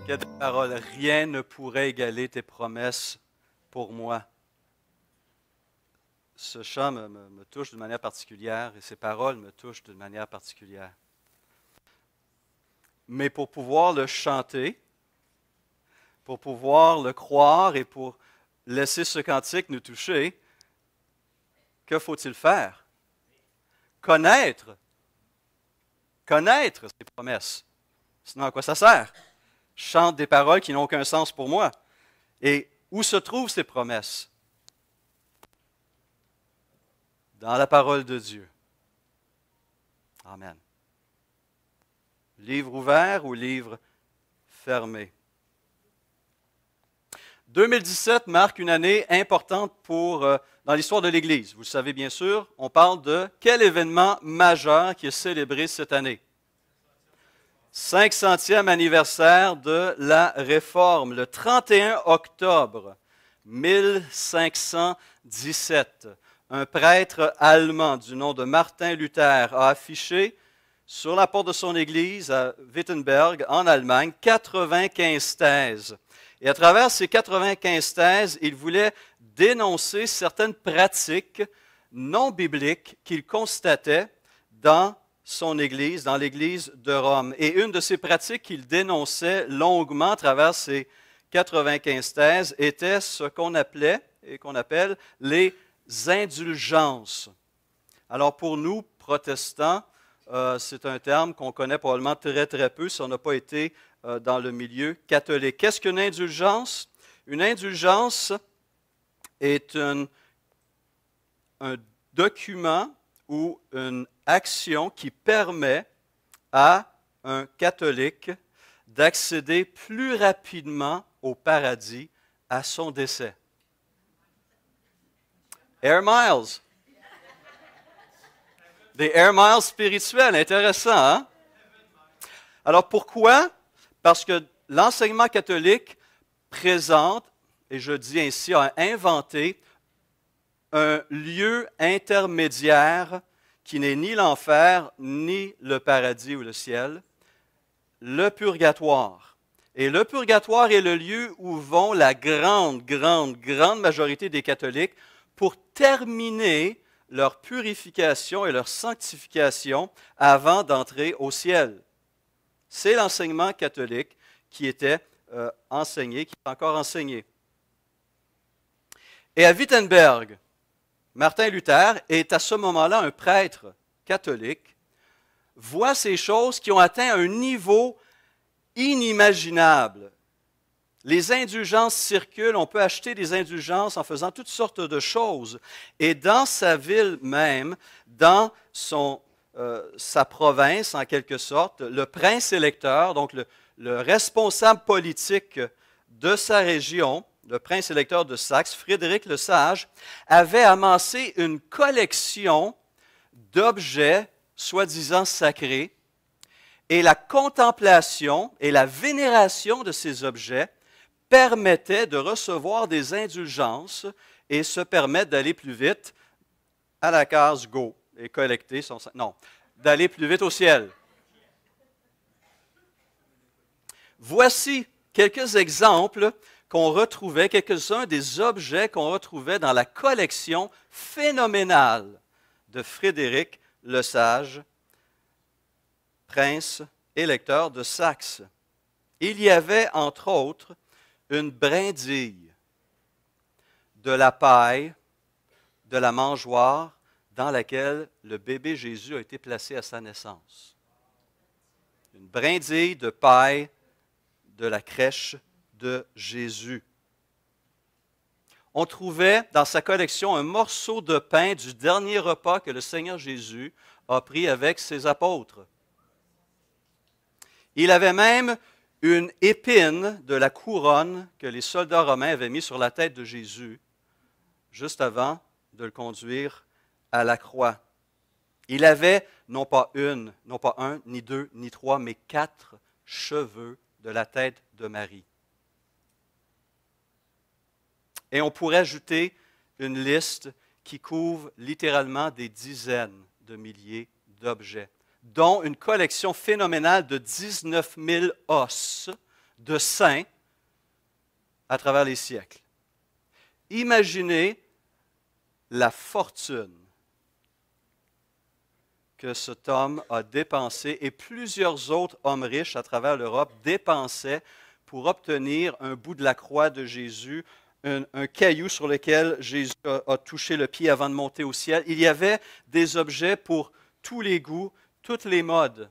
Quelle parole, rien ne pourrait égaler tes promesses pour moi. Ce chant me touche d'une manière particulière et ces paroles me touchent d'une manière particulière. Mais pour pouvoir le chanter, pour pouvoir le croire et pour laisser ce cantique nous toucher, que faut-il faire? Connaître ces promesses. Sinon, à quoi ça sert? Je chante des paroles qui n'ont aucun sens pour moi. Et où se trouvent ces promesses? Dans la parole de Dieu. Amen. Livre ouvert ou livre fermé? 2017 marque une année importante dans l'histoire de l'Église. Vous le savez bien sûr, on parle de quel événement majeur qui est célébré cette année? 500e anniversaire de la Réforme, le 31 octobre 1517. Un prêtre allemand du nom de Martin Luther a affiché sur la porte de son église à Wittenberg, en Allemagne, 95 thèses. Et à travers ces 95 thèses, il voulait dénoncer certaines pratiques non bibliques qu'il constatait dans son Église, dans l'Église de Rome. Et une de ces pratiques qu'il dénonçait longuement à travers ces 95 thèses était ce qu'on appelait et qu'on appelle les indulgences. Alors pour nous, protestants, c'est un terme qu'on connaît probablement très très peu si on n'a pas été dans le milieu catholique. Qu'est-ce qu'une indulgence? Une indulgence est un document ou une action qui permet à un catholique d'accéder plus rapidement au paradis à son décès. Air Miles. Des Air Miles spirituels, intéressant, hein? Alors pourquoi? Parce que l'enseignement catholique présente, et je dis ainsi, a inventé un lieu intermédiaire qui n'est ni l'enfer, ni le paradis ou le ciel, le purgatoire. Et le purgatoire est le lieu où vont la grande majorité des catholiques pour terminer leur purification et leur sanctification avant d'entrer au ciel. C'est l'enseignement catholique qui était enseigné, qui est encore enseigné. Et à Wittenberg, Martin Luther est à ce moment-là un prêtre catholique, voit ces choses qui ont atteint un niveau inimaginable. Les indulgences circulent, on peut acheter des indulgences en faisant toutes sortes de choses. Et dans sa ville même, dans sa province en quelque sorte, le prince électeur, donc le responsable politique de sa région, le prince électeur de Saxe, Frédéric le Sage, avait amassé une collection d'objets soi-disant sacrés, et la contemplation et la vénération de ces objets permettait de recevoir des indulgences et se permettre d'aller plus vite à la case Go et collecter son... Non, d'aller plus vite au ciel. Voici quelques exemples qu'on retrouvait, quelques-uns des objets qu'on retrouvait dans la collection phénoménale de Frédéric le Sage, prince électeur de Saxe. Il y avait, entre autres, une brindille, de la paille, de la mangeoire dans laquelle le bébé Jésus a été placé à sa naissance. Une brindille de paille de la crèche de Jésus. On trouvait dans sa collection un morceau de pain du dernier repas que le Seigneur Jésus a pris avec ses apôtres. Il avait même une épine de la couronne que les soldats romains avaient mis sur la tête de Jésus juste avant de le conduire à la croix. Il avait non pas un, ni deux, ni trois, mais 4 cheveux de la tête de Marie. Et on pourrait ajouter une liste qui couvre littéralement des dizaines de milliers d'objets, dont une collection phénoménale de 19 000 os de saints à travers les siècles. Imaginez la fortune que cet homme a dépensé et plusieurs autres hommes riches à travers l'Europe dépensaient pour obtenir un bout de la croix de Jésus, un caillou sur lequel Jésus a touché le pied avant de monter au ciel. Il y avait des objets pour tous les goûts, toutes les modes.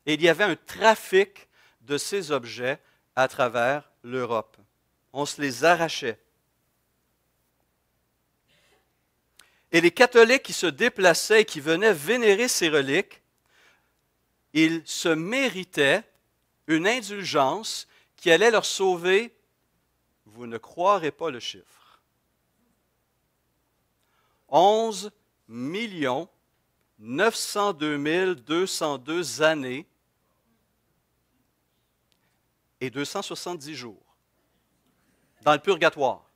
Et il y avait un trafic de ces objets à travers l'Europe. On se les arrachait. Et les catholiques qui se déplaçaient et qui venaient vénérer ces reliques, ils se méritaient une indulgence qui allait leur sauver, vous ne croirez pas le chiffre, 11 902 202 années et 270 jours dans le purgatoire.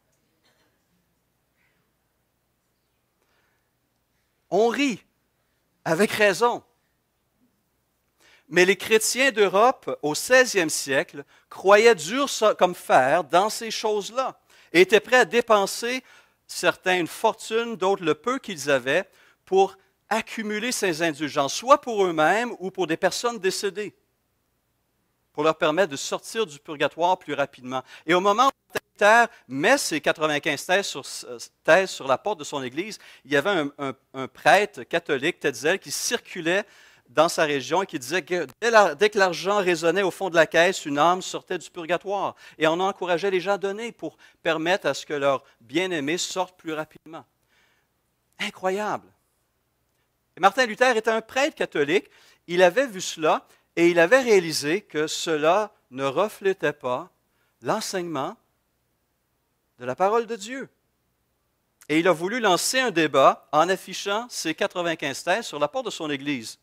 On rit, avec raison. Mais les chrétiens d'Europe, au 16e siècle, croyaient dur comme fer dans ces choses-là et étaient prêts à dépenser, certains une fortune, d'autres le peu qu'ils avaient, pour accumuler ces indulgences, soit pour eux-mêmes ou pour des personnes décédées, pour leur permettre de sortir du purgatoire plus rapidement. Et au moment où Luther met ses 95 thèses sur la porte de son église, il y avait un prêtre catholique, Tetzel, qui circulait dans sa région et qui disait que dès que l'argent résonnait au fond de la caisse, une âme sortait du purgatoire. Et on encourageait les gens à donner pour permettre à ce que leurs bien-aimés sortent plus rapidement. Incroyable. Et Martin Luther était un prêtre catholique. Il avait vu cela et il avait réalisé que cela ne reflétait pas l'enseignement de la parole de Dieu. Et il a voulu lancer un débat en affichant ses 95 thèses sur la porte de son église.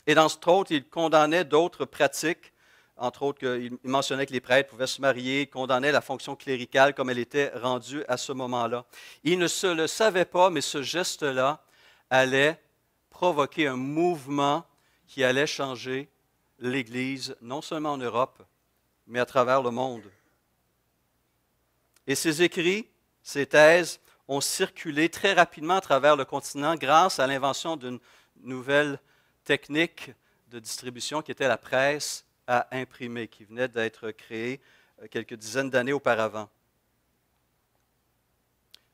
Et entre autres, il condamnait d'autres pratiques. Entre autres, il mentionnait que les prêtres pouvaient se marier, il condamnait la fonction cléricale comme elle était rendue à ce moment-là. Il ne se le savait pas, mais ce geste-là allait provoquer un mouvement qui allait changer l'Église, non seulement en Europe, mais à travers le monde. Et ces écrits, ces thèses, ont circulé très rapidement à travers le continent grâce à l'invention d'une nouvelle technique de distribution qui était la presse à imprimer, qui venait d'être créée quelques dizaines d'années auparavant.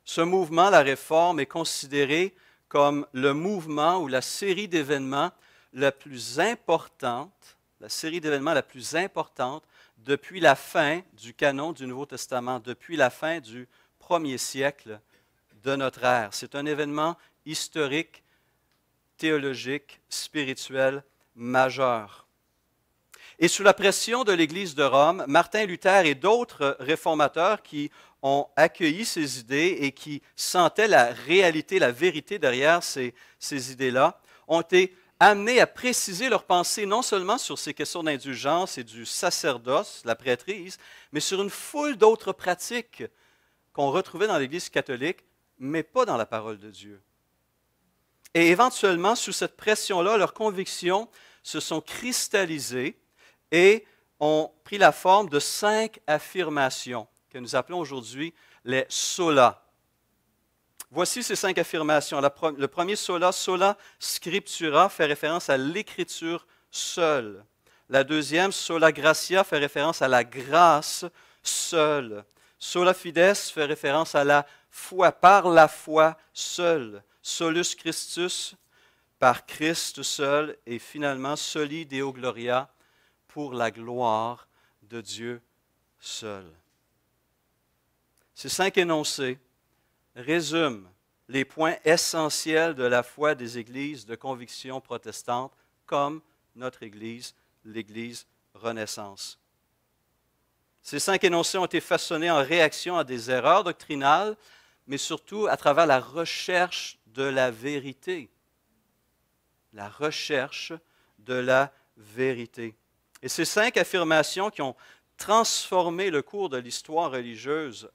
Ce mouvement, la Réforme, est considéré comme le mouvement ou la série d'événements la plus importante, depuis la fin du canon du Nouveau Testament, depuis la fin du 1er siècle de notre ère. C'est un événement historique, théologique, spirituel majeur. Et sous la pression de l'Église de Rome, Martin Luther et d'autres réformateurs qui ont accueilli ces idées et qui sentaient la réalité, la vérité derrière ces idées-là, ont été amenés à préciser leurs pensées non seulement sur ces questions d'indulgence et du sacerdoce, la prêtrise, mais sur une foule d'autres pratiques qu'on retrouvait dans l'Église catholique, mais pas dans la parole de Dieu. Et éventuellement, sous cette pression-là, leurs convictions se sont cristallisées et ont pris la forme de 5 affirmations que nous appelons aujourd'hui les solas. Voici ces 5 affirmations. Le premier sola, sola scriptura, fait référence à l'écriture seule. La deuxième, sola gratia, fait référence à la grâce seule. Sola fides fait référence à la foi, par la foi seule. Solus Christus, par Christ seul. Et finalement, soli Deo gloria, pour la gloire de Dieu seul. Ces 5 énoncés résument les points essentiels de la foi des églises de conviction protestante, comme notre Église, l'Église Renaissance. Ces 5 énoncés ont été façonnés en réaction à des erreurs doctrinales, mais surtout à travers la recherche de la vérité. La recherche de la vérité. Et ces 5 affirmations qui ont transformé le cours de l'histoire religieuse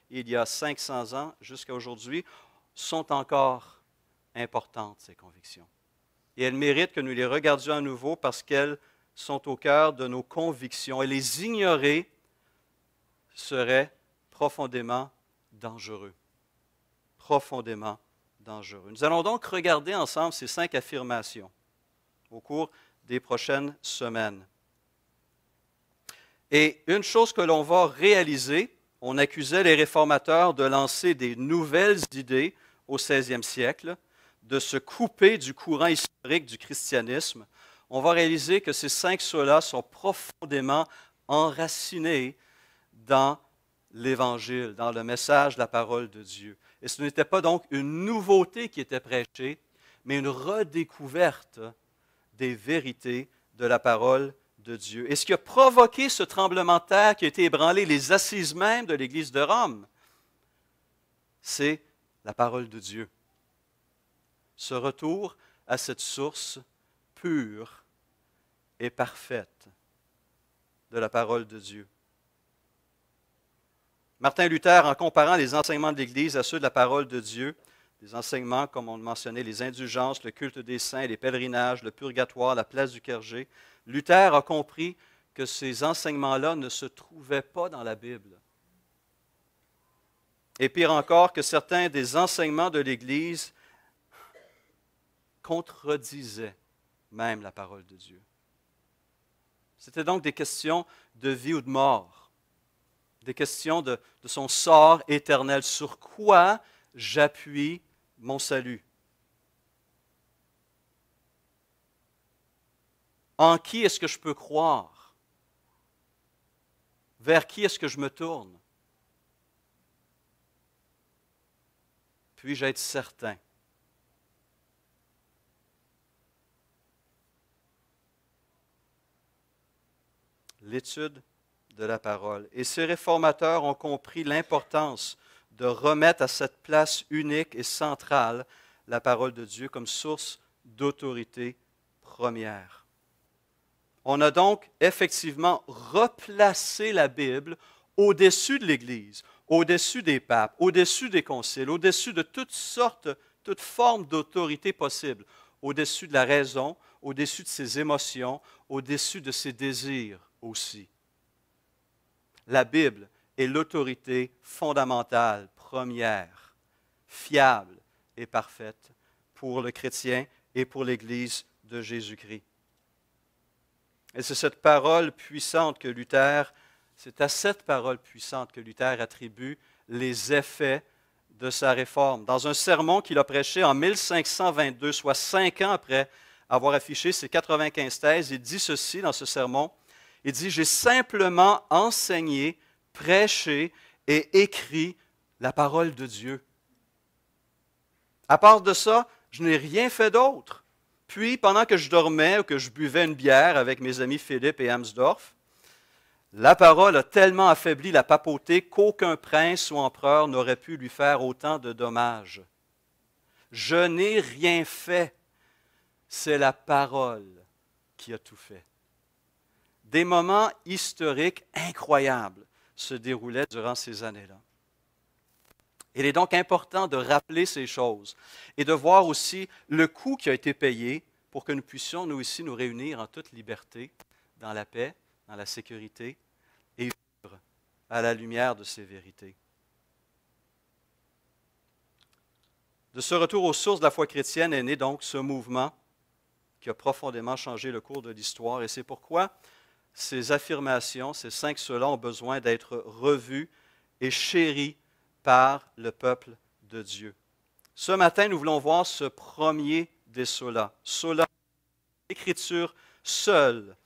il y a 500 ans jusqu'à aujourd'hui sont encore importantes, ces convictions. Et elles méritent que nous les regardions à nouveau parce qu'elles sont au cœur de nos convictions et les ignorer serait profondément dangereux. Profondément dangereux. Nous allons donc regarder ensemble ces 5 affirmations au cours des prochaines semaines. Et une chose que l'on va réaliser, on accusait les réformateurs de lancer des nouvelles idées au 16e siècle, de se couper du courant historique du christianisme. On va réaliser que ces 5 solas sont profondément enracinés dans l'Évangile, dans le message de la parole de Dieu. Et ce n'était pas donc une nouveauté qui était prêchée, mais une redécouverte des vérités de la parole de Dieu. Et ce qui a provoqué ce tremblement de terre qui a été ébranlé les assises même de l'Église de Rome, c'est la parole de Dieu. Ce retour à cette source pure et parfaite de la parole de Dieu. Martin Luther, en comparant les enseignements de l'Église à ceux de la parole de Dieu, des enseignements, comme on le mentionnait, les indulgences, le culte des saints, les pèlerinages, le purgatoire, la place du clergé, Luther a compris que ces enseignements-là ne se trouvaient pas dans la Bible. Et pire encore, que certains des enseignements de l'Église contredisaient même la parole de Dieu. C'était donc des questions de vie ou de mort, des questions de son sort éternel. Sur quoi j'appuie mon salut? En qui est-ce que je peux croire? Vers qui est-ce que je me tourne? Puis-je être certain? L'étude de la parole. Et ces réformateurs ont compris l'importance de remettre à cette place unique et centrale la parole de Dieu comme source d'autorité première. On a donc effectivement replacé la Bible au-dessus de l'Église, au-dessus des papes, au-dessus des conciles, au-dessus de toutes sortes, toute forme d'autorité possible, au-dessus de la raison, au-dessus de ses émotions, au-dessus de ses désirs aussi. La Bible est l'autorité fondamentale, première, fiable et parfaite pour le chrétien et pour l'Église de Jésus-Christ. Et c'est cette parole puissante que Luther, c'est à cette parole puissante que Luther attribue les effets de sa réforme. Dans un sermon qu'il a prêché en 1522, soit 5 ans après avoir affiché ses 95 thèses, il dit ceci dans ce sermon. Il dit « J'ai simplement enseigné, prêché et écrit la parole de Dieu. À part de ça, je n'ai rien fait d'autre. Puis, pendant que je dormais ou que je buvais une bière avec mes amis Philippe et Amsdorf, la parole a tellement affaibli la papauté qu'aucun prince ou empereur n'aurait pu lui faire autant de dommages. Je n'ai rien fait. C'est la parole qui a tout fait. » Des moments historiques incroyables se déroulaient durant ces années-là. Il est donc important de rappeler ces choses et de voir aussi le coût qui a été payé pour que nous puissions, nous ici, nous réunir en toute liberté, dans la paix, dans la sécurité et vivre à la lumière de ces vérités. De ce retour aux sources de la foi chrétienne est né donc ce mouvement qui a profondément changé le cours de l'histoire et c'est pourquoi ces affirmations, ces 5 solas ont besoin d'être revues et chéries par le peuple de Dieu. Ce matin, nous voulons voir ce premier des solas, sola, l'écriture seule,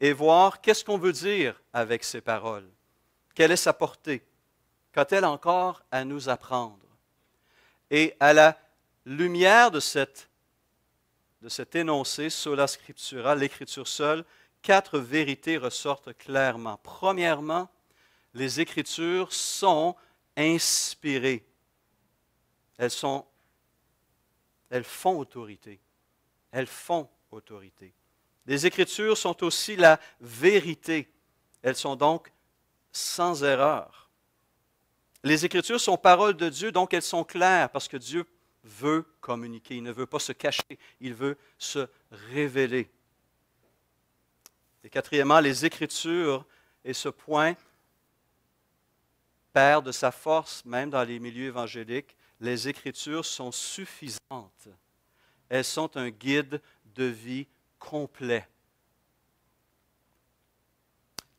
et voir qu'est-ce qu'on veut dire avec ces paroles. Quelle est sa portée? Qu'a-t-elle encore à nous apprendre? Et à la lumière de cet énoncé, sola scriptura, l'écriture seule, 4 vérités ressortent clairement. Premièrement, les Écritures sont inspirées. Elles font autorité. Elles font autorité. Les Écritures sont aussi la vérité. Elles sont donc sans erreur. Les Écritures sont paroles de Dieu, donc elles sont claires parce que Dieu veut communiquer. Il ne veut pas se cacher, il veut se révéler. Et quatrièmement, les Écritures, et ce point perd de sa force, même dans les milieux évangéliques, les Écritures sont suffisantes. Elles sont un guide de vie complet.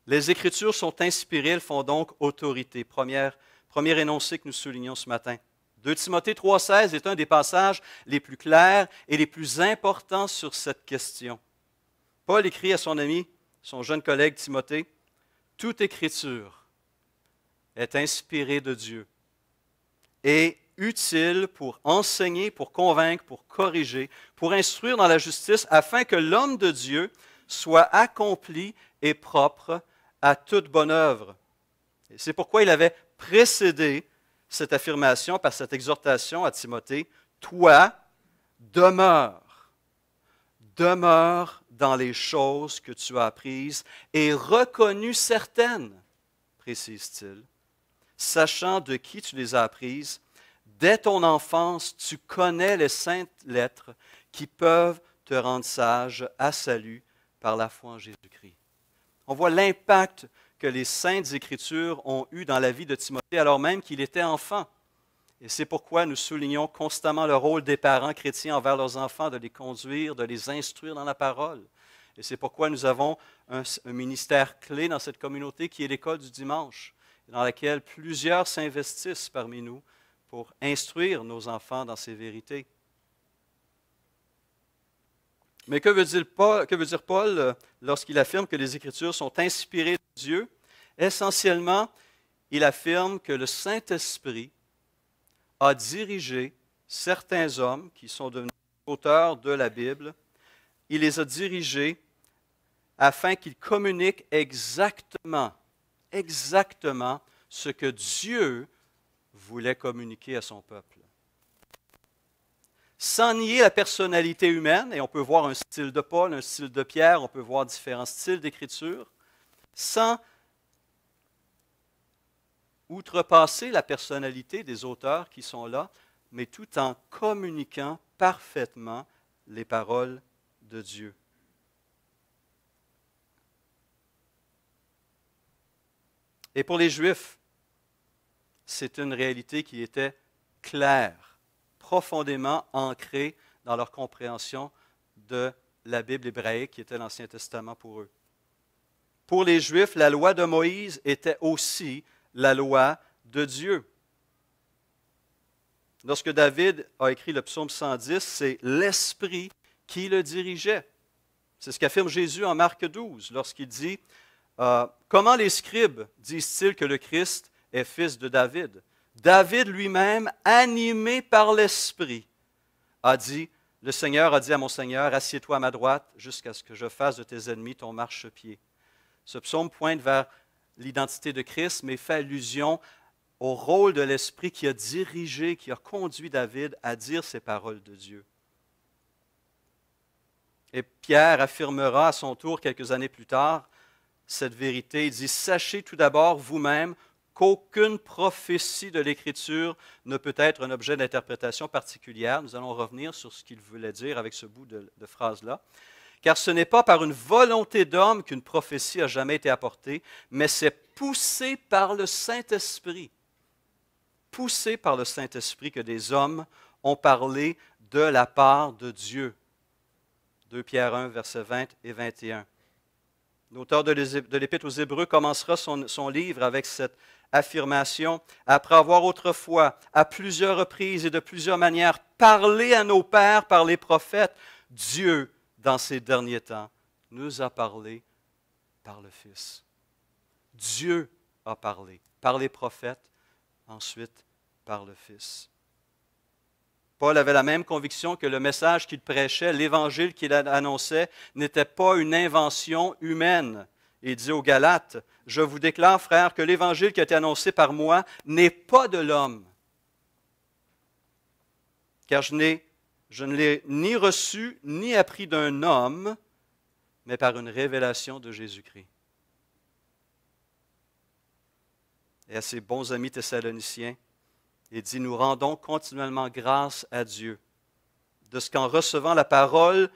Les Écritures sont inspirées, elles font donc autorité. Premier énoncé que nous soulignons ce matin. 2 Timothée 3,16 est un des passages les plus clairs et les plus importants sur cette question. Paul écrit à son ami, son jeune collègue Timothée, « Toute Écriture est inspirée de Dieu et utile pour enseigner, pour convaincre, pour corriger, pour instruire dans la justice, afin que l'homme de Dieu soit accompli et propre à toute bonne œuvre. » Et c'est pourquoi il avait précédé cette affirmation par cette exhortation à Timothée, « Toi, demeure dans les choses que tu as apprises et reconnues certaines, précise-t-il, sachant de qui tu les as apprises. Dès ton enfance, tu connais les saintes lettres qui peuvent te rendre sage à salut par la foi en Jésus-Christ. » On voit l'impact que les saintes Écritures ont eu dans la vie de Timothée alors même qu'il était enfant. Et c'est pourquoi nous soulignons constamment le rôle des parents chrétiens envers leurs enfants, de les conduire, de les instruire dans la parole. Et c'est pourquoi nous avons un ministère clé dans cette communauté qui est l'école du dimanche, dans laquelle plusieurs s'investissent parmi nous pour instruire nos enfants dans ces vérités. Mais que veut dire Paul lorsqu'il affirme que les Écritures sont inspirées de Dieu? Essentiellement, il affirme que le Saint-Esprit a dirigé certains hommes qui sont devenus auteurs de la Bible. Il les a dirigés afin qu'ils communiquent exactement ce que Dieu voulait communiquer à son peuple. Sans nier la personnalité humaine, et on peut voir un style de Paul, un style de Pierre, on peut voir différents styles d'écriture, sans outrepasser la personnalité des auteurs qui sont là, mais tout en communiquant parfaitement les paroles de Dieu. Et pour les Juifs, c'est une réalité qui était claire, profondément ancrée dans leur compréhension de la Bible hébraïque qui était l'Ancien Testament pour eux. Pour les Juifs, la loi de Moïse était aussi la loi de Dieu. Lorsque David a écrit le psaume 110, c'est l'Esprit qui le dirigeait. C'est ce qu'affirme Jésus en Marc 12 lorsqu'il dit « Comment les scribes disent-ils que le Christ est fils de David? David lui-même, animé par l'Esprit, a dit, le Seigneur a dit à mon Seigneur, assieds-toi à ma droite jusqu'à ce que je fasse de tes ennemis ton marchepied. » Ce psaume pointe vers l'identité de Christ, mais fait allusion au rôle de l'Esprit qui a dirigé, qui a conduit David à dire ces paroles de Dieu. Et Pierre affirmera à son tour, quelques années plus tard, cette vérité. Il dit, « Sachez tout d'abord vous-même qu'aucune prophétie de l'Écriture ne peut être un objet d'interprétation particulière. » Nous allons revenir sur ce qu'il voulait dire avec ce bout de phrase-là. « Car ce n'est pas par une volonté d'homme qu'une prophétie a jamais été apportée, mais c'est poussé par le Saint-Esprit. Poussé par le Saint-Esprit que des hommes ont parlé de la part de Dieu. » 2 Pierre 1, versets 20 et 21. L'auteur de l'Épître aux Hébreux commencera son livre avec cette affirmation. « Après avoir autrefois, à plusieurs reprises et de plusieurs manières, parlé à nos pères par les prophètes, Dieu, dans ces derniers temps, nous a parlé par le Fils. » Dieu a parlé par les prophètes, ensuite par le Fils. Paul avait la même conviction que le message qu'il prêchait, l'évangile qu'il annonçait, n'était pas une invention humaine. Il dit aux Galates, « Je vous déclare, frères, que l'évangile qui a été annoncé par moi n'est pas de l'homme. Car je ne l'ai ni reçu ni appris d'un homme, mais par une révélation de Jésus-Christ. » Et à ses bons amis thessaloniciens, il dit, « Nous rendons continuellement grâce à Dieu, de ce qu'en recevant la parole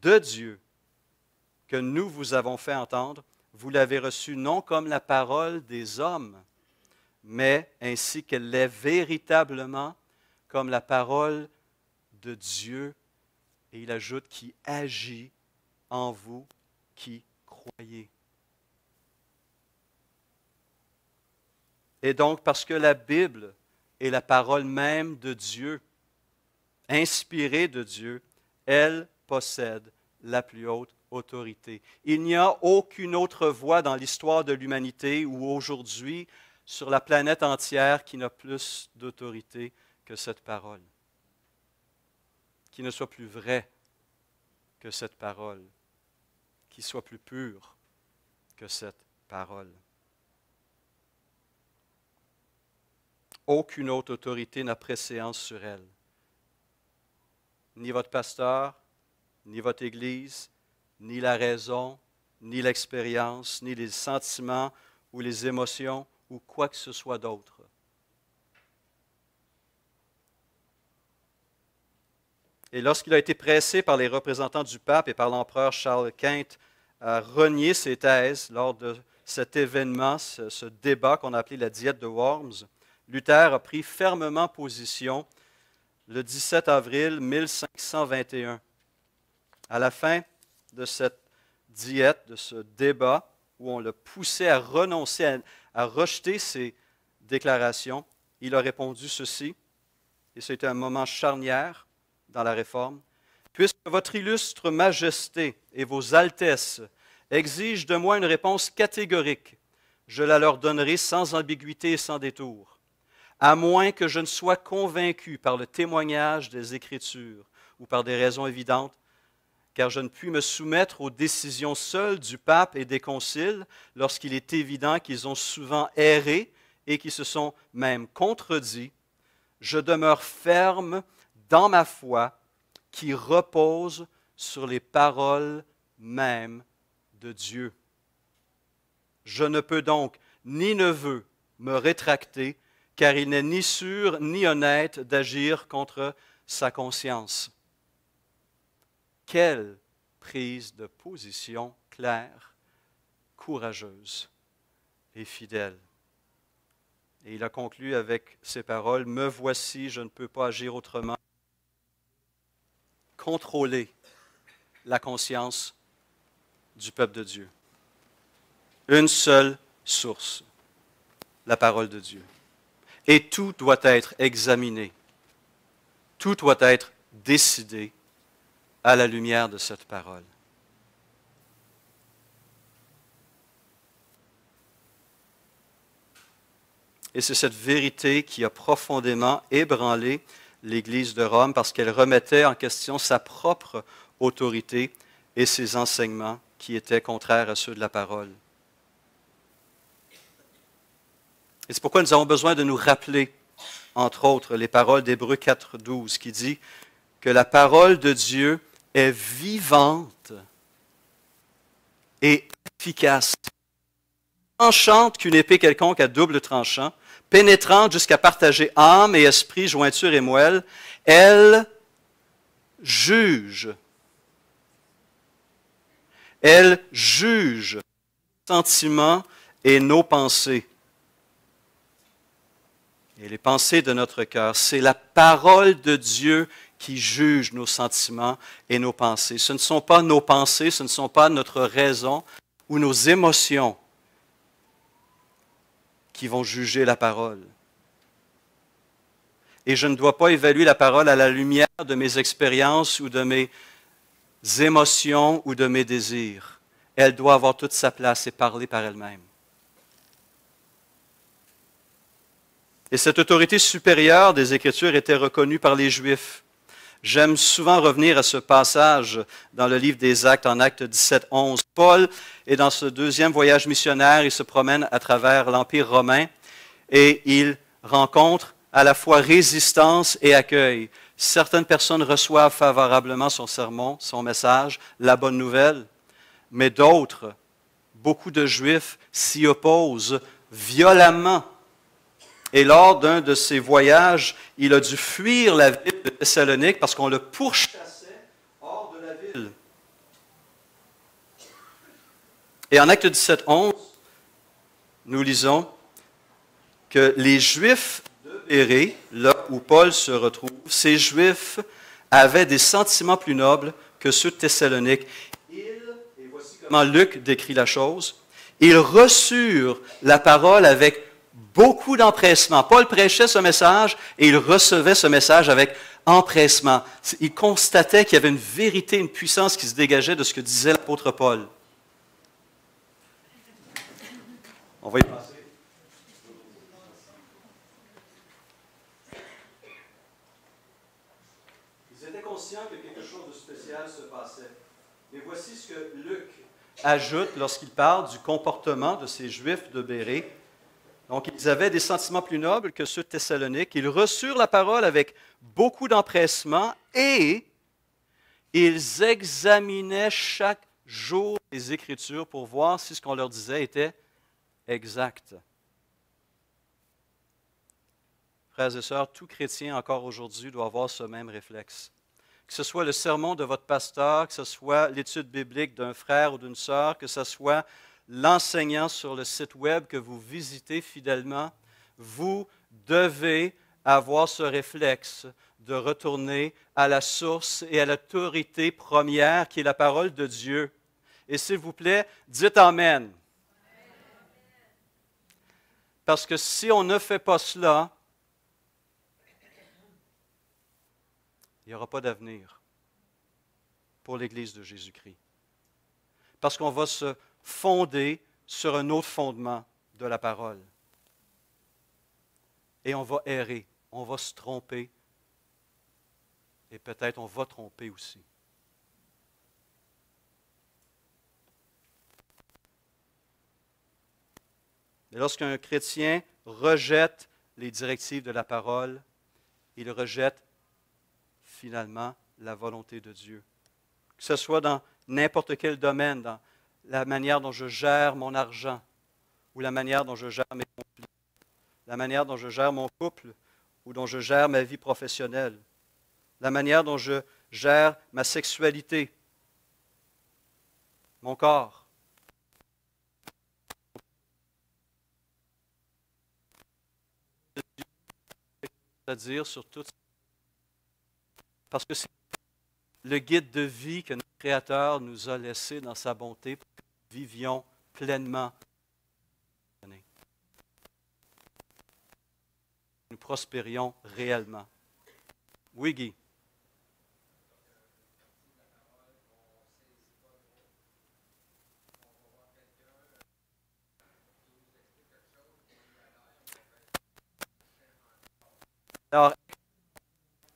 de Dieu, que nous vous avons fait entendre, vous l'avez reçue non comme la parole des hommes, mais ainsi qu'elle l'est véritablement comme la parole de Dieu. Et il ajoute qui agit en vous qui croyez. Et donc, parce que la Bible est la parole même de Dieu, inspirée de Dieu, elle possède la plus haute autorité. Il n'y a aucune autre voix dans l'histoire de l'humanité ou aujourd'hui sur la planète entière qui n'a plus d'autorité que cette parole, qui ne soit plus vraie que cette parole, qui soit plus pure que cette parole. Aucune autre autorité n'a préséance sur elle. Ni votre pasteur, ni votre Église, ni la raison, ni l'expérience, ni les sentiments ou les émotions ou quoi que ce soit d'autre. Et lorsqu'il a été pressé par les représentants du pape et par l'empereur Charles Quint à renier ses thèses lors de cet événement, ce débat qu'on a appelé la Diète de Worms, Luther a pris fermement position le 17 avril 1521. À la fin de cette diète, de ce débat, où on le poussait à renoncer, à rejeter ses déclarations, il a répondu ceci, et c'était un moment charnière dans la Réforme. « Puisque votre illustre majesté et vos altesses exigent de moi une réponse catégorique, je la leur donnerai sans ambiguïté et sans détour, à moins que je ne sois convaincu par le témoignage des Écritures ou par des raisons évidentes, car je ne puis me soumettre aux décisions seules du pape et des conciles lorsqu'il est évident qu'ils ont souvent erré et qu'ils se sont même contredits. Je demeure ferme dans ma foi qui repose sur les paroles mêmes de Dieu. Je ne peux donc ni ne veux me rétracter, car il n'est ni sûr ni honnête d'agir contre sa conscience. » Quelle prise de position claire, courageuse et fidèle. Et il a conclu avec ces paroles, « Me voici, je ne peux pas agir autrement. Contrôler la conscience du peuple de Dieu. Une seule source, la parole de Dieu. Et tout doit être examiné. Tout doit être décidé à la lumière de cette parole. Et c'est cette vérité qui a profondément ébranlé l'Église de Rome parce qu'elle remettait en question sa propre autorité et ses enseignements qui étaient contraires à ceux de la parole. Et c'est pourquoi nous avons besoin de nous rappeler, entre autres, les paroles d'Hébreux 4.12 qui dit que la parole de Dieu est vivante et efficace, tranchante qu'une épée quelconque à double tranchant, pénétrante jusqu'à partager âme et esprit, jointure et moelle. Elle juge. Elle juge nos sentiments et nos pensées. Et les pensées de notre cœur, c'est la parole de Dieu qui juge nos sentiments et nos pensées. Ce ne sont pas nos pensées, ce ne sont pas notre raison ou nos émotions qui vont juger la parole. Et je ne dois pas évaluer la parole à la lumière de mes expériences ou de mes émotions ou de mes désirs. Elle doit avoir toute sa place et parler par elle-même. Et cette autorité supérieure des Écritures était reconnue par les Juifs. J'aime souvent revenir à ce passage dans le livre des Actes, en Actes 17, 11. Paul est dans ce deuxième voyage missionnaire, il se promène à travers l'Empire romain et il rencontre à la fois résistance et accueil. Certaines personnes reçoivent favorablement son sermon, son message, la bonne nouvelle, mais d'autres, beaucoup de Juifs, s'y opposent violemment. Et lors d'un de ses voyages, il a dû fuir la ville de Thessalonique parce qu'on le pourchassait hors de la ville. Et en Actes 17, 11, nous lisons que les Juifs de Bérée, là où Paul se retrouve, ces Juifs avaient des sentiments plus nobles que ceux de Thessalonique. Et voici comment Luc décrit la chose, ils reçurent la parole avec beaucoup d'empressement. Paul prêchait ce message et il recevait ce message avec empressement. Il constatait qu'il y avait une vérité, une puissance qui se dégageait de ce que disait l'apôtre Paul. On va y passer. Ils étaient conscients que quelque chose de spécial se passait. Mais voici ce que Luc ajoute lorsqu'il parle du comportement de ces Juifs de Bérée. Donc, ils avaient des sentiments plus nobles que ceux de Thessalonique. Ils reçurent la parole avec beaucoup d'empressement et ils examinaient chaque jour les Écritures pour voir si ce qu'on leur disait était exact. Frères et sœurs, tout chrétien encore aujourd'hui doit avoir ce même réflexe. Que ce soit le sermon de votre pasteur, que ce soit l'étude biblique d'un frère ou d'une sœur, que ce soit l'enseignant sur le site web que vous visitez fidèlement, vous devez avoir ce réflexe de retourner à la source et à l'autorité première qui est la parole de Dieu. Et s'il vous plaît, dites Amen. Parce que si on ne fait pas cela, il n'y aura pas d'avenir pour l'Église de Jésus-Christ. Parce qu'on va se fonder sur un autre fondement de la parole. Et on va errer, on va se tromper, et peut-être on va tromper aussi. Mais lorsqu'un chrétien rejette les directives de la parole, il rejette finalement la volonté de Dieu. Que ce soit dans n'importe quel domaine, dans la manière dont je gère mon argent, ou la manière dont je gère mes conflits, la manière dont je gère mon couple, ou dont je gère ma vie professionnelle, la manière dont je gère ma sexualité, mon corps. C'est-à-dire sur tout, parce que c'est le guide de vie que notre Créateur nous a laissé dans sa bonté pour que nous vivions pleinement. Nous prospérions réellement. Oui, Guy. Alors,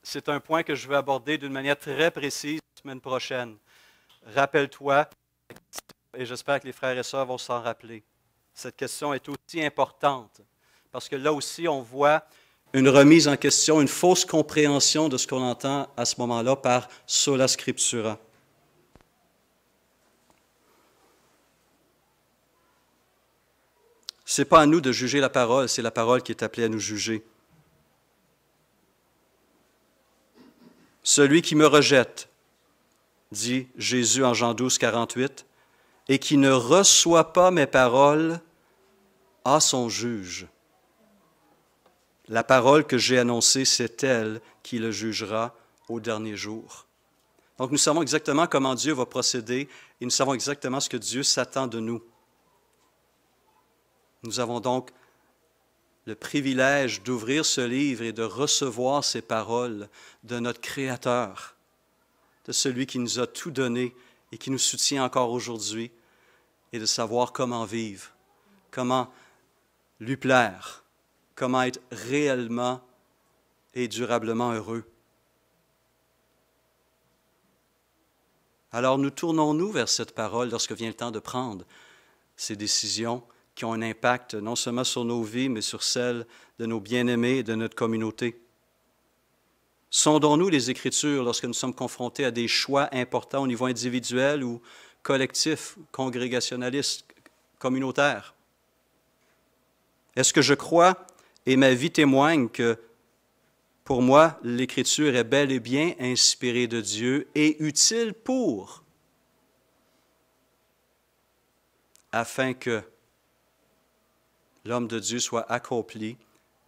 c'est un point que je veux aborder d'une manière très précise la semaine prochaine. Rappelle-toi, et j'espère que les frères et sœurs vont s'en rappeler, cette question est aussi importante, parce que là aussi, on voit une remise en question, une fausse compréhension de ce qu'on entend à ce moment-là par sola scriptura. Ce n'est pas à nous de juger la parole, c'est la parole qui est appelée à nous juger. Celui qui me rejette, dit Jésus en Jean 12, 48, et qui ne reçoit pas mes paroles a son juge. La parole que j'ai annoncée, c'est elle qui le jugera au dernier jour. Donc nous savons exactement comment Dieu va procéder et nous savons exactement ce que Dieu s'attend de nous. Nous avons donc le privilège d'ouvrir ce livre et de recevoir ces paroles de notre Créateur, de celui qui nous a tout donné et qui nous soutient encore aujourd'hui, et de savoir comment vivre, comment lui plaire, comment être réellement et durablement heureux. Alors nous tournons-nous vers cette parole lorsque vient le temps de prendre ces décisions qui ont un impact non seulement sur nos vies, mais sur celles de nos bien-aimés et de notre communauté. Sondons-nous les Écritures lorsque nous sommes confrontés à des choix importants au niveau individuel ou collectif, congrégationaliste, communautaire. Est-ce que je crois et ma vie témoigne que pour moi, l'Écriture est bel et bien inspirée de Dieu et utile pour afin que l'homme de Dieu soit accompli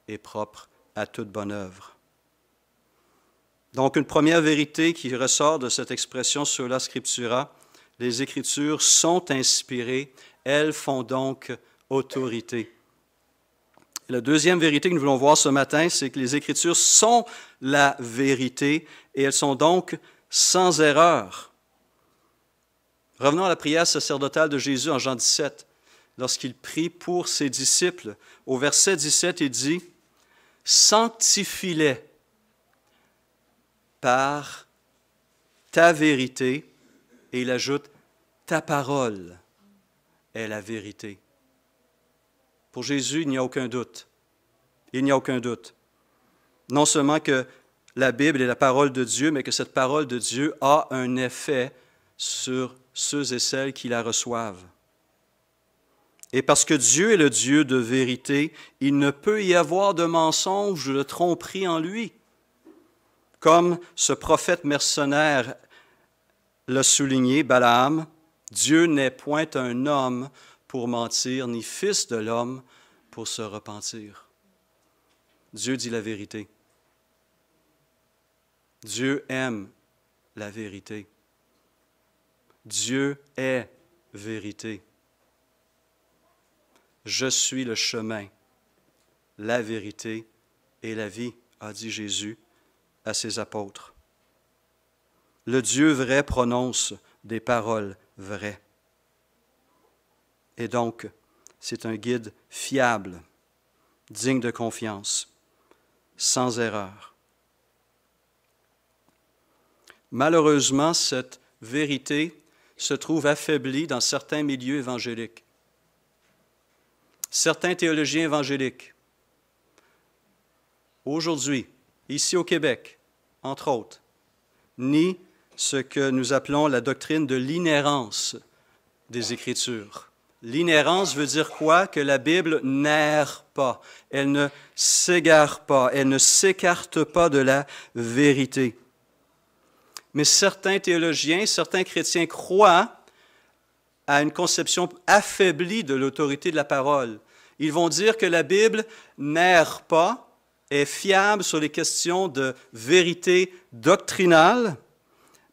et propre à toute bonne œuvre. Donc, une première vérité qui ressort de cette expression sola scriptura, les Écritures sont inspirées, elles font donc autorité. La deuxième vérité que nous voulons voir ce matin, c'est que les Écritures sont la vérité et elles sont donc sans erreur. Revenons à la prière sacerdotale de Jésus en Jean 17, lorsqu'il prie pour ses disciples. Au verset 17, il dit « Sanctifie-les par ta vérité » et il ajoute « Ta parole est la vérité ». Pour Jésus, il n'y a aucun doute. Il n'y a aucun doute. Non seulement que la Bible est la parole de Dieu, mais que cette parole de Dieu a un effet sur ceux et celles qui la reçoivent. Et parce que Dieu est le Dieu de vérité, il ne peut y avoir de mensonge ou de tromperie en lui. Comme ce prophète mercenaire l'a souligné, Balaam, Dieu n'est point un homme pour mentir, ni fils de l'homme pour se repentir. Dieu dit la vérité. Dieu aime la vérité. Dieu est vérité. Je suis le chemin, la vérité et la vie, a dit Jésus à ses apôtres. Le Dieu vrai prononce des paroles vraies. Et donc, c'est un guide fiable, digne de confiance, sans erreur. Malheureusement, cette vérité se trouve affaiblie dans certains milieux évangéliques. Certains théologiens évangéliques, aujourd'hui, ici au Québec, entre autres, nient ce que nous appelons la doctrine de l'inhérence des Écritures. L'inhérence veut dire quoi? Que la Bible n'erre pas, elle ne s'égare pas, elle ne s'écarte pas de la vérité. Mais certains théologiens, certains chrétiens croient à une conception affaiblie de l'autorité de la parole. Ils vont dire que la Bible n'erre pas, est fiable sur les questions de vérité doctrinale,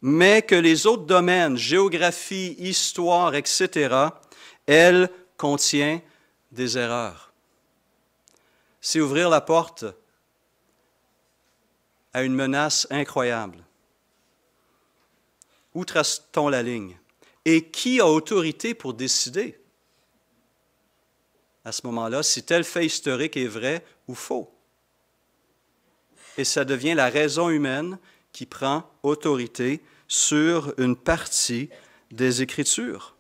mais que les autres domaines, géographie, histoire, etc., elle contient des erreurs. C'est ouvrir la porte à une menace incroyable. Où trace-t-on la ligne? Et qui a autorité pour décider, à ce moment-là, si tel fait historique est vrai ou faux? Et ça devient la raison humaine qui prend autorité sur une partie des Écritures.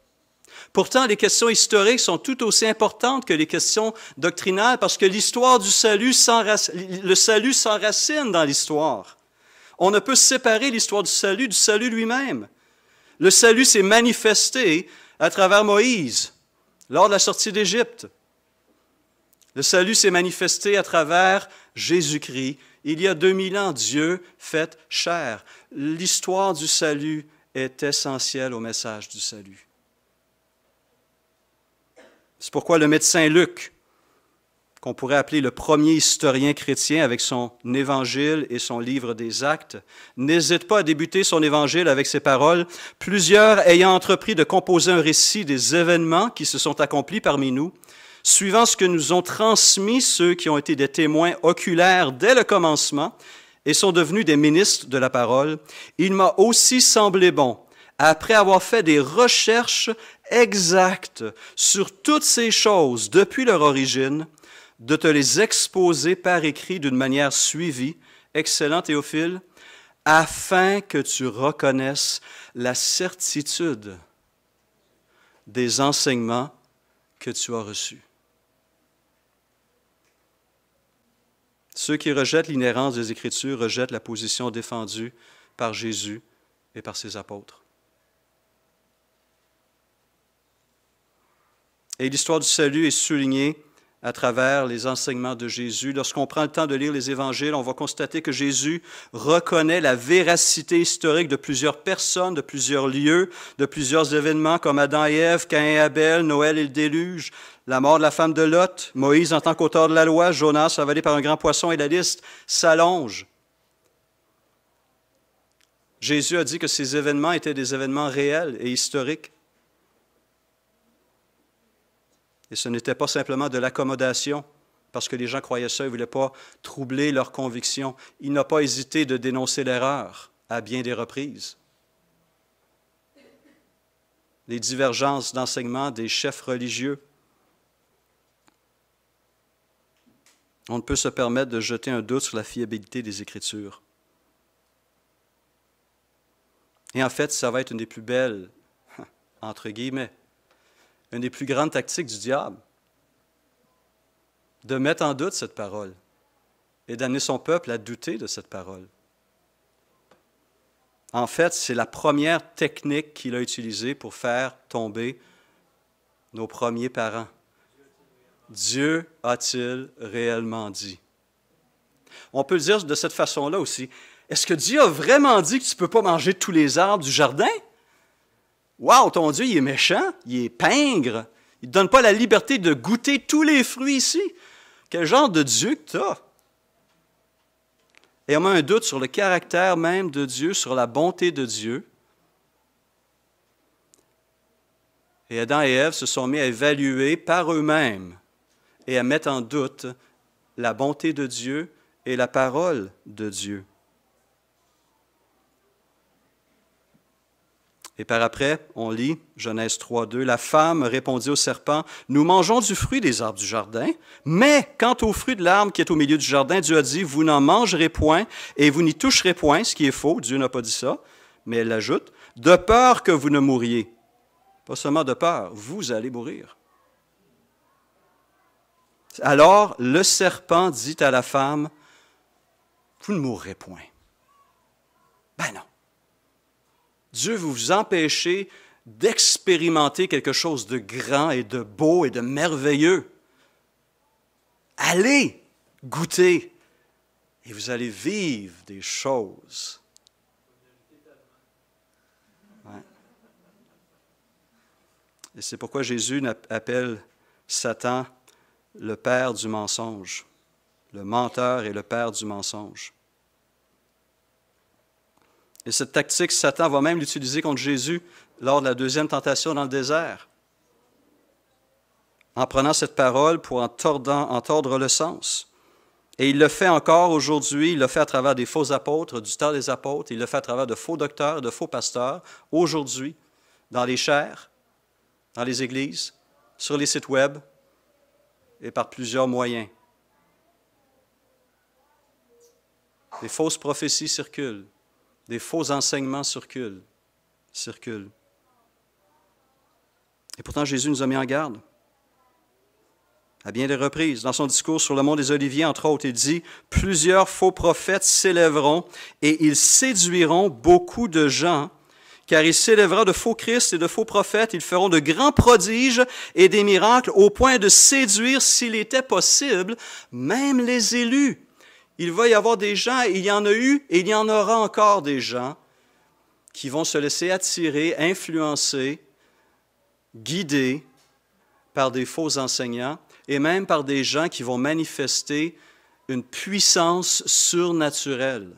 Pourtant, les questions historiques sont tout aussi importantes que les questions doctrinales parce que l'histoire du salut, le salut s'enracine dans l'histoire. On ne peut séparer l'histoire du salut lui-même. Le salut s'est manifesté à travers Moïse lors de la sortie d'Égypte. Le salut s'est manifesté à travers Jésus-Christ. Il y a 2000 ans, Dieu fait chair. L'histoire du salut est essentielle au message du salut. C'est pourquoi le médecin Luc, qu'on pourrait appeler le premier historien chrétien avec son évangile et son livre des Actes, n'hésite pas à débuter son évangile avec ces paroles, « Plusieurs ayant entrepris de composer un récit des événements qui se sont accomplis parmi nous, suivant ce que nous ont transmis ceux qui ont été des témoins oculaires dès le commencement et sont devenus des ministres de la parole, il m'a aussi semblé bon, après avoir fait des recherches exactes sur toutes ces choses depuis leur origine, de te les exposer par écrit d'une manière suivie, excellent Théophile, afin que tu reconnaisses la certitude des enseignements que tu as reçus. Ceux qui rejettent l'inhérence des Écritures rejettent la position défendue par Jésus et par ses apôtres. Et l'histoire du salut est soulignée à travers les enseignements de Jésus. Lorsqu'on prend le temps de lire les évangiles, on va constater que Jésus reconnaît la véracité historique de plusieurs personnes, de plusieurs lieux, de plusieurs événements comme Adam et Ève, Caïn et Abel, Noël et le déluge, la mort de la femme de Lot, Moïse en tant qu'auteur de la loi, Jonas avalé par un grand poisson, et la liste s'allonge. Jésus a dit que ces événements étaient des événements réels et historiques. Et ce n'était pas simplement de l'accommodation, parce que les gens croyaient ça, ils ne voulaient pas troubler leurs convictions. Il n'a pas hésité de dénoncer l'erreur à bien des reprises. Les divergences d'enseignement des chefs religieux. On ne peut se permettre de jeter un doute sur la fiabilité des Écritures. Et en fait, ça va être une des plus belles, entre guillemets, une des plus grandes tactiques du diable, de mettre en doute cette parole et d'amener son peuple à douter de cette parole. En fait, c'est la première technique qu'il a utilisée pour faire tomber nos premiers parents. Dieu a-t-il réellement dit? On peut le dire de cette façon-là aussi. Est-ce que Dieu a vraiment dit que tu ne peux pas manger tous les arbres du jardin? Wow, ton Dieu, il est méchant, il est pingre. Il ne te donne pas la liberté de goûter tous les fruits ici. Quel genre de Dieu que tu as? Et on a un doute sur le caractère même de Dieu, sur la bonté de Dieu. Et Adam et Ève se sont mis à évaluer par eux-mêmes et à mettre en doute la bonté de Dieu et la parole de Dieu. Et par après, on lit Genèse 3:2, « La femme répondit au serpent, « Nous mangeons du fruit des arbres du jardin, mais quant au fruit de l'arbre qui est au milieu du jardin, Dieu a dit, vous n'en mangerez point et vous n'y toucherez point, ce qui est faux, Dieu n'a pas dit ça, mais elle ajoute, de peur que vous ne mouriez. » Pas seulement de peur, vous allez mourir. Alors le serpent dit à la femme, « Vous ne mourrez point. » Ben non. Dieu veut vous empêcher d'expérimenter quelque chose de grand et de beau et de merveilleux. Allez goûter et vous allez vivre des choses. Ouais. Et c'est pourquoi Jésus appelle Satan le père du mensonge, le menteur et le père du mensonge. Et cette tactique, Satan va même l'utiliser contre Jésus lors de la deuxième tentation dans le désert, en prenant cette parole pour en tordre le sens. Et il le fait encore aujourd'hui, il le fait à travers des faux apôtres, du temps des apôtres, il le fait à travers de faux docteurs, de faux pasteurs, aujourd'hui, dans les chaires, dans les églises, sur les sites web et par plusieurs moyens. Des fausses prophéties circulent. Des faux enseignements circulent. Et pourtant, Jésus nous a mis en garde. À bien des reprises, dans son discours sur le mont des Oliviers, entre autres, il dit « Plusieurs faux prophètes s'élèveront et ils séduiront beaucoup de gens, car il s'élèvera de faux Christ et de faux prophètes. Ils feront de grands prodiges et des miracles au point de séduire, s'il était possible, même les élus. » Il va y avoir des gens, il y en a eu et il y en aura encore des gens qui vont se laisser attirer, influencer, guider par des faux enseignants et même par des gens qui vont manifester une puissance surnaturelle.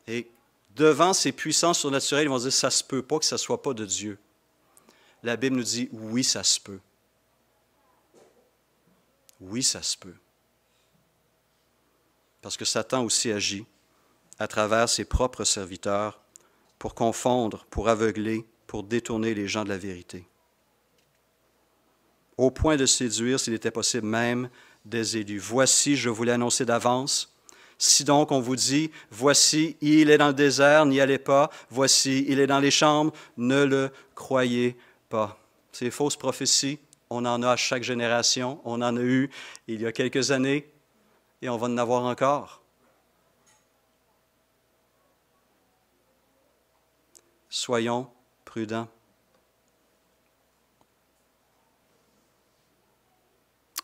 Et devant ces puissances surnaturelles, ils vont dire « ça ne se peut pas que ça ne soit pas de Dieu ». La Bible nous dit « oui, ça se peut ». Oui, ça se peut. Parce que Satan aussi agit à travers ses propres serviteurs pour confondre, pour aveugler, pour détourner les gens de la vérité. Au point de séduire, s'il était possible, même des élus. Voici, je vous l'ai annoncé d'avance. Si donc on vous dit, voici, il est dans le désert, n'y allez pas. Voici, il est dans les chambres, ne le croyez pas. Ces fausses prophéties, on en a à chaque génération. On en a eu il y a quelques années. Et on va en avoir encore. Soyons prudents.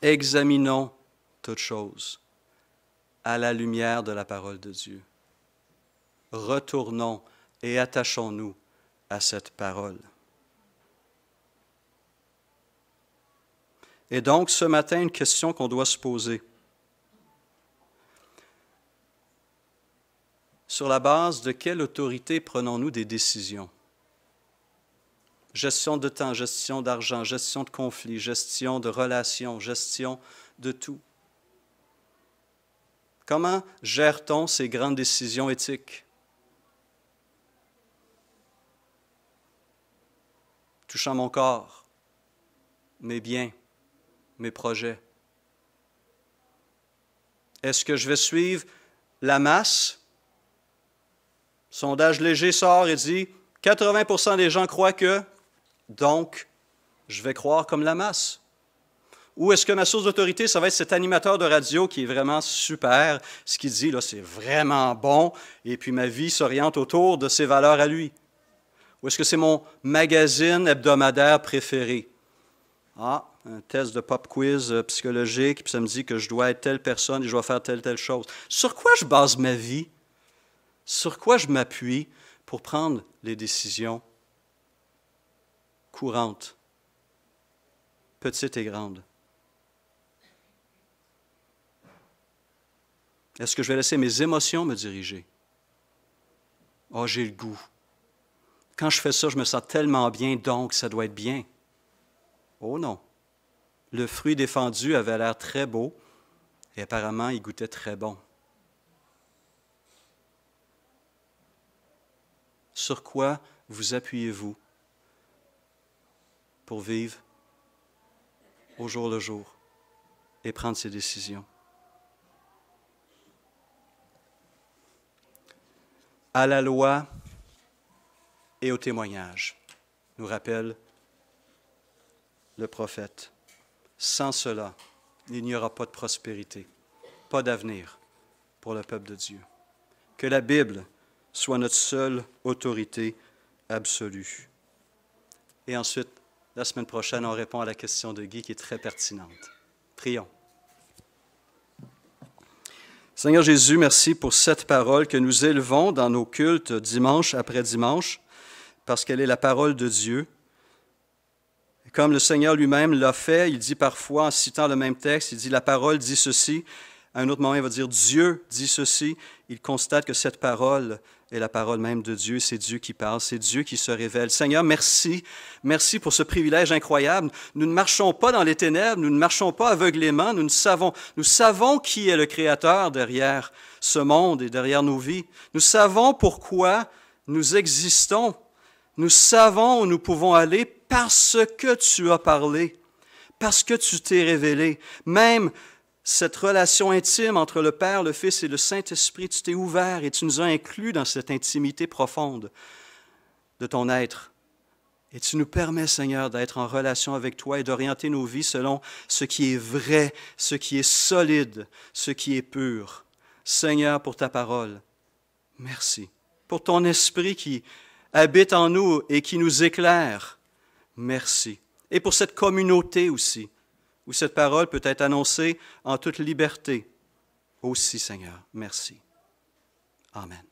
examinons toutes choses à la lumière de la parole de Dieu. Retournons et attachons-nous à cette parole. Et donc, ce matin, une question qu'on doit se poser. Sur la base de quelle autorité prenons-nous des décisions? Gestion de temps, gestion d'argent, gestion de conflits, gestion de relations, gestion de tout. Comment gère-t-on ces grandes décisions éthiques? Touchant mon corps, mes biens, mes projets. Est-ce que je vais suivre la masse? Sondage léger sort et dit 80% des gens croient que, donc, je vais croire comme la masse. Ou est-ce que ma source d'autorité, ça va être cet animateur de radio qui est vraiment super, ce qu'il dit, là, c'est vraiment bon, et puis ma vie s'oriente autour de ses valeurs à lui. Ou est-ce que c'est mon magazine hebdomadaire préféré? Ah, un test de pop quiz psychologique, puis ça me dit que je dois être telle personne et je dois faire telle chose. Sur quoi je base ma vie? Sur quoi je m'appuie pour prendre les décisions courantes, petites et grandes? Est-ce que je vais laisser mes émotions me diriger? Oh, j'ai le goût. Quand je fais ça, je me sens tellement bien, donc ça doit être bien. Oh non. Le fruit défendu avait l'air très beau et apparemment, il goûtait très bon. Sur quoi vous appuyez-vous pour vivre au jour le jour et prendre ces décisions? À la loi et au témoignage, nous rappelle le prophète. Sans cela, il n'y aura pas de prospérité, pas d'avenir pour le peuple de Dieu. Que la Bible soit notre seule autorité absolue. Et ensuite, la semaine prochaine, on répond à la question de Guy qui est très pertinente. Prions. Seigneur Jésus, merci pour cette parole que nous élevons dans nos cultes dimanche après dimanche, parce qu'elle est la parole de Dieu. Et comme le Seigneur lui-même l'a fait, il dit parfois, en citant le même texte, il dit « la parole dit ceci ». À un autre moment, il va dire « Dieu dit ceci ». Il constate que cette parole est la parole même de Dieu. C'est Dieu qui parle, c'est Dieu qui se révèle. Seigneur, merci. Merci pour ce privilège incroyable. Nous ne marchons pas dans les ténèbres, nous ne marchons pas aveuglément. Nous savons qui est le Créateur derrière ce monde et derrière nos vies. Nous savons pourquoi nous existons. Nous savons où nous pouvons aller parce que tu as parlé, parce que tu t'es révélé. Même cette relation intime entre le Père, le Fils et le Saint-Esprit, tu t'es ouvert et tu nous as inclus dans cette intimité profonde de ton être. Et tu nous permets, Seigneur, d'être en relation avec toi et d'orienter nos vies selon ce qui est vrai, ce qui est solide, ce qui est pur. Seigneur, pour ta parole, merci. Pour ton esprit qui habite en nous et qui nous éclaire, merci. Et pour cette communauté aussi, où cette parole peut être annoncée en toute liberté. Aussi, Seigneur, merci. Amen.